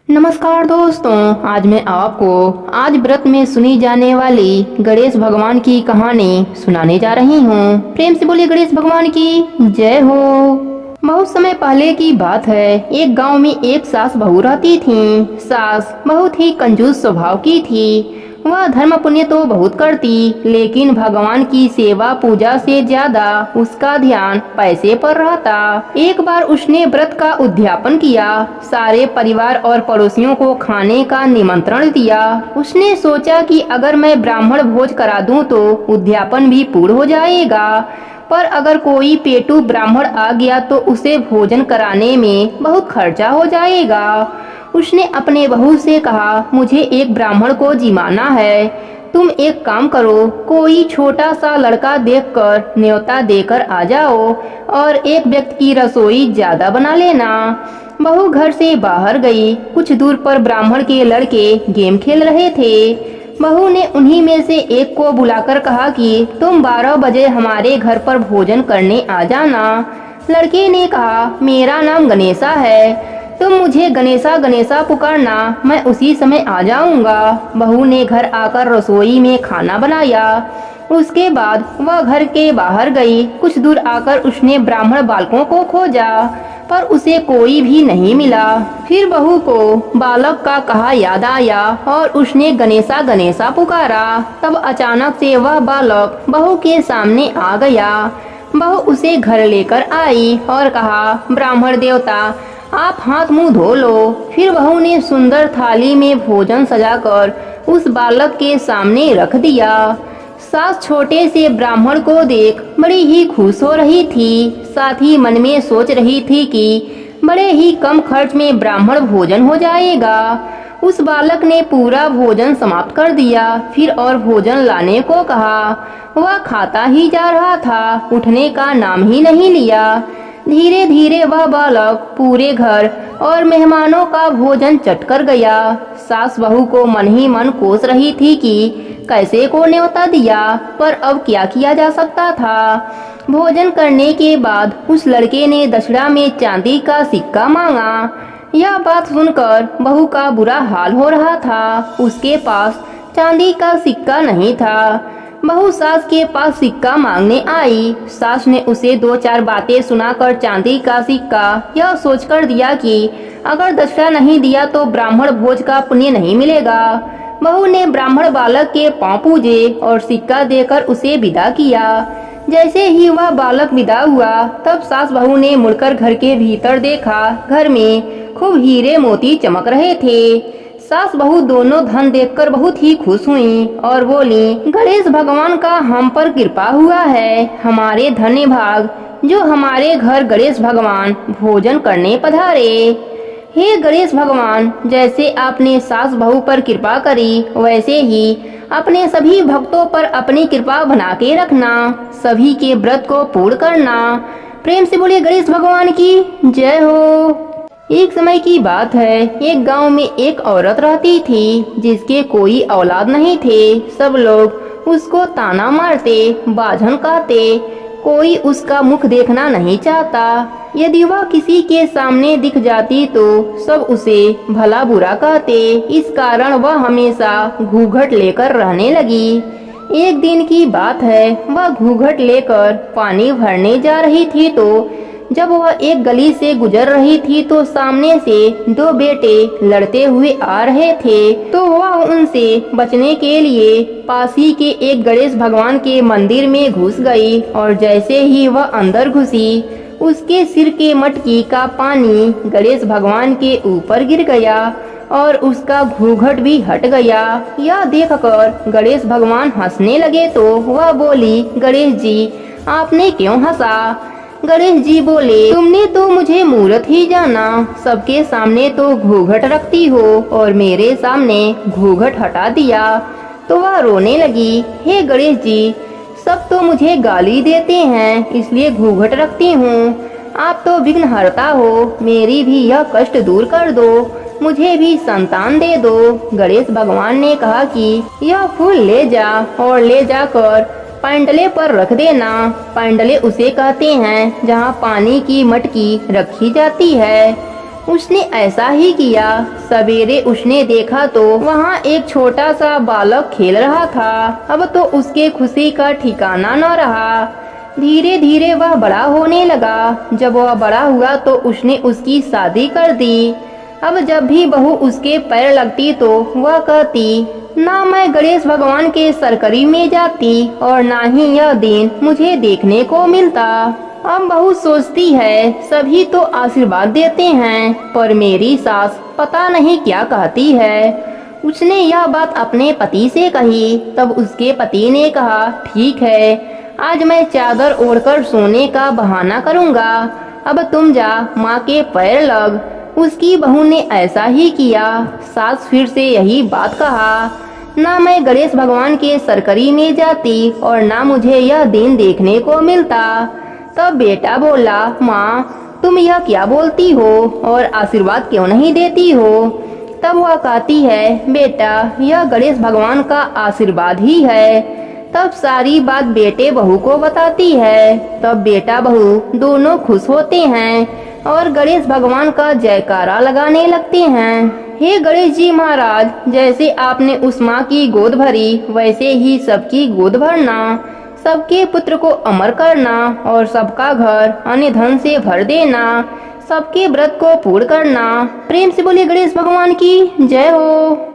नमस्कार दोस्तों, आज मैं आपको आज व्रत में सुनी जाने वाली गणेश भगवान की कहानी सुनाने जा रही हूँ। प्रेम से बोलिए गणेश भगवान की जय हो। बहुत समय पहले की बात है। एक गांव में एक सास बहू रहती थीं। सास बहुत ही कंजूस स्वभाव की थी। वह धर्म पुण्य तो बहुत करती, लेकिन भगवान की सेवा पूजा से ज्यादा उसका ध्यान पैसे पर रहता। एक बार उसने व्रत का उद्यापन किया, सारे परिवार और पड़ोसियों को खाने का निमंत्रण दिया। उसने सोचा कि अगर मैं ब्राह्मण भोज करा दूं तो उद्यापन भी पूर्ण हो जाएगा, पर अगर कोई पेटू ब्राह्मण आ गया तो उसे भोजन कराने में बहुत खर्चा हो जाएगा। उसने अपने बहू से कहा, मुझे एक ब्राह्मण को जिमाना है। तुम एक काम करो, कोई छोटा सा लड़का देखकर न्योता देकर आ जाओ और एक व्यक्ति की रसोई ज्यादा बना लेना। बहू घर से बाहर गई। कुछ दूर पर ब्राह्मण के लड़के गेम खेल रहे थे। बहू ने उन्हीं में से एक को बुलाकर कहा कि तुम 12 बजे हमारे घर पर भोजन करने आ जाना। लड़के ने कहा, मेरा नाम गणेशा है, तुम मुझे गणेशा गणेशा पुकारना, मैं उसी समय आ जाऊंगा। बहू ने घर आकर रसोई में खाना बनाया। उसके बाद वह घर के बाहर गई। कुछ दूर आकर उसने ब्राह्मण बालकों को खोजा, पर उसे कोई भी नहीं मिला। फिर बहू को बालक का कहा याद आया और उसने गणेशा गणेशा पुकारा। तब अचानक से वह बालक बहू के सामने आ गया। बहू उसे घर लेकर आई और कहा, ब्राह्मण देवता, आप हाथ मुंह धो लो। फिर बहू ने सुंदर थाली में भोजन सजाकर उस बालक के सामने रख दिया। सास छोटे से ब्राह्मण को देख बड़ी ही खुश हो रही थी। साथ ही मन में सोच रही थी कि बड़े ही कम खर्च में ब्राह्मण भोजन हो जाएगा। उस बालक ने पूरा भोजन समाप्त कर दिया। फिर और भोजन लाने को कहा। वह खाता ही जा रहा था, उठने का नाम ही नहीं लिया। धीरे धीरे वह बालक पूरे घर और मेहमानों का भोजन चट कर गया। सास बहू को मन ही मन कोस रही थी कि कैसे को न्योता दिया, पर अब क्या किया जा सकता था। भोजन करने के बाद उस लड़के ने दक्षिणा में चांदी का सिक्का मांगा। यह बात सुनकर बहू का बुरा हाल हो रहा था। उसके पास चांदी का सिक्का नहीं था। बहू सास के पास सिक्का मांगने आई। सास ने उसे 2-4 बातें सुनाकर चांदी का सिक्का यह सोचकर दिया कि अगर दक्षिणा नहीं दिया तो ब्राह्मण भोज का पुण्य नहीं मिलेगा। बहू ने ब्राह्मण बालक के पांव पूजे और सिक्का देकर उसे विदा किया। जैसे ही वह बालक विदा हुआ, तब सास बहू ने मुड़कर घर के भीतर देखा। घर में खूब हीरे मोती चमक रहे थे। सास बहू दोनों धन देखकर बहुत ही खुश हुई और बोली, गणेश भगवान का हम पर कृपा हुआ है। हमारे धन्य भाग जो हमारे घर गणेश भगवान भोजन करने पधारे। हे गणेश भगवान, जैसे आपने सास बहू पर कृपा करी, वैसे ही अपने सभी भक्तों पर अपनी कृपा बना के रखना। सभी के व्रत को पूर्ण करना। प्रेम से बोलिए गणेश भगवान की जय हो। एक समय की बात है। एक गांव में एक औरत रहती थी जिसके कोई औलाद नहीं थे। सब लोग उसको ताना मारते, बाझन कहते। कोई उसका मुख देखना नहीं चाहता। यदि वह किसी के सामने दिख जाती तो सब उसे भला बुरा कहते। इस कारण वह हमेशा घूंघट लेकर रहने लगी। एक दिन की बात है, वह घूंघट लेकर पानी भरने जा रही थी तो जब वह एक गली से गुजर रही थी तो सामने से 2 बेटे लड़ते हुए आ रहे थे। तो वह उनसे बचने के लिए पास ही के एक गणेश भगवान के मंदिर में घुस गई और जैसे ही वह अंदर घुसी, उसके सिर के मटकी का पानी गणेश भगवान के ऊपर गिर गया और उसका घूंघट भी हट गया। यह देखकर गणेश भगवान हंसने लगे तो वह बोली, गणेश जी, आपने क्यों हंसा? गणेश जी बोले, तुमने तो मुझे मूर्ख ही जाना। सबके सामने तो घूंघट रखती हो और मेरे सामने घूंघट हटा दिया। तो वह रोने लगी, हे गणेश जी, सब तो मुझे गाली देते हैं, इसलिए घूंघट रखती हूँ। आप तो विघ्नहर्ता हो, मेरी भी यह कष्ट दूर कर दो, मुझे भी संतान दे दो। गणेश भगवान ने कहा कि यह फूल ले जा और ले जाकर पैंडले पर रख देना। पैंडले उसे कहते हैं जहाँ पानी की मटकी रखी जाती है। उसने ऐसा ही किया। सवेरे उसने देखा तो वहाँ एक छोटा सा बालक खेल रहा था। अब तो उसके खुशी का ठिकाना न रहा। धीरे धीरे वह बड़ा होने लगा। जब वह बड़ा हुआ तो उसने उसकी शादी कर दी। अब जब भी बहू उसके पैर लगती तो वह कहती, ना मैं गणेश भगवान के सरकरी में जाती और ना ही यह दिन मुझे देखने को मिलता। अब बहू सोचती है, सभी तो आशीर्वाद देते हैं पर मेरी सास पता नहीं क्या कहती है। उसने यह बात अपने पति से कही। तब उसके पति ने कहा, ठीक है, आज मैं चादर ओढ़कर सोने का बहाना करूंगा। अब तुम जा माँ के पैर लग। उसकी बहू ने ऐसा ही किया। सास फिर से यही बात कहा, ना मैं गणेश भगवान के सरकरी में जाती और ना मुझे यह दिन देखने को मिलता। तब बेटा बोला, माँ तुम यह क्या बोलती हो और आशीर्वाद क्यों नहीं देती हो। तब वह कहती है, बेटा यह गणेश भगवान का आशीर्वाद ही है। तब सारी बात बेटे बहू को बताती है। तब बेटा बहू दोनों खुश होते हैं और गणेश भगवान का जयकारा लगाने लगते हैं। हे गणेश जी महाराज, जैसे आपने उस माँ की गोद भरी वैसे ही सबकी गोद भरना, सबके पुत्र को अमर करना और सबका घर अन्य धन से भर देना, सबके व्रत को पूर्ण करना। प्रेम से बोलिए गणेश भगवान की जय हो।